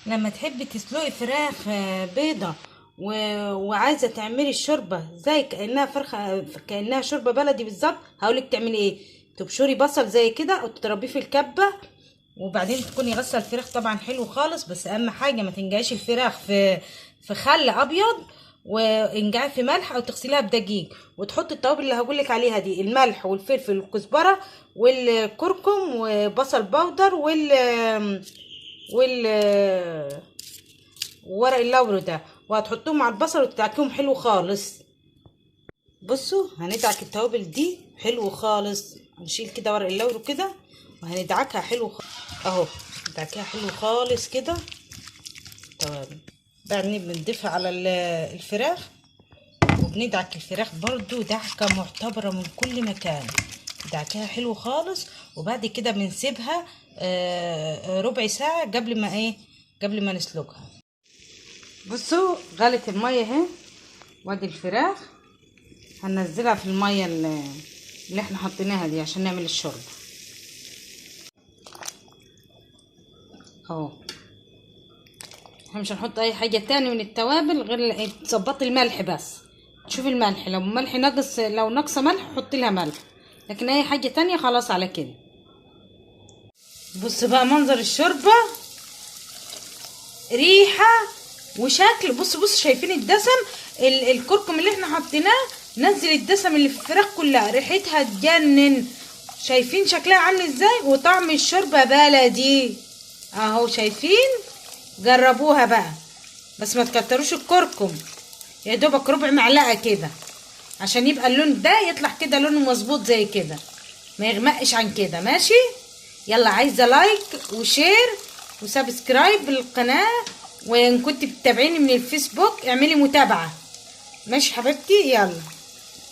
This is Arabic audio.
لما تحبي تسلقي فراخ بيضة وعايزة تعملي الشوربة زي كأنها فرخة، كأنها شوربة بلدي بالظبط. هقولك تعملي ايه. تبشري بصل زي كده او تضربيه في الكبة، وبعدين تكوني غسله الفراخ طبعا حلو خالص. بس اهم حاجة ما تنجعيش الفراخ في خل ابيض، وانجعي في ملح او تغسليها بدقيق، وتحطي التوابل اللي هقولك عليها دي: الملح والفلفل والكزبرة والكركم وبصل بودر وال وورق اللورو ده، وهتحطوهم على البصل وتدعكيهم حلو خالص. بصوا هندعك التوابل دي حلو خالص. هنشيل كده ورق اللورو كده وهندعكها حلو اهو، ندعكيها حلو خالص كده توابل. بعدين بنضيفها على الفراخ، وبندعك الفراخ برضو دعكة معتبرة من كل مكان. ندعكيها حلو خالص، وبعد كده بنسيبها ربع ساعة قبل ما نسلقها. بصوا غلت المية اهي، وادي الفراخ هننزلها في المية اللي احنا حطيناها دي عشان نعمل الشوربة اهو. احنا مش هنحط اي حاجة تاني من التوابل غير تظبطي الملح بس. تشوفي الملح، لو ملح ناقص، لو ناقصة ملح حطي لها ملح، لكن اي حاجة تانية خلاص على كده. بص بقى منظر الشوربة، ريحة وشكل. بص شايفين الدسم؟ الكركم اللي احنا حطيناه نزل الدسم اللي في الفراخ كلها، ريحتها تجنن. شايفين شكلها عامل ازاي؟ وطعم الشوربة بلدي اهو. شايفين؟ جربوها بقى، بس ما تكتروش الكركم، يا دوبك ربع معلقة كده عشان يبقى اللون ده يطلع كده لونه مظبوط زي كده، ما يغمقش عن كده. ماشي؟ يلا عايزة لايك وشير وسبسكرايب للقناة، وان كنت بتتابعيني من الفيسبوك اعملي متابعة. ماشي حبيبتي؟ يلا.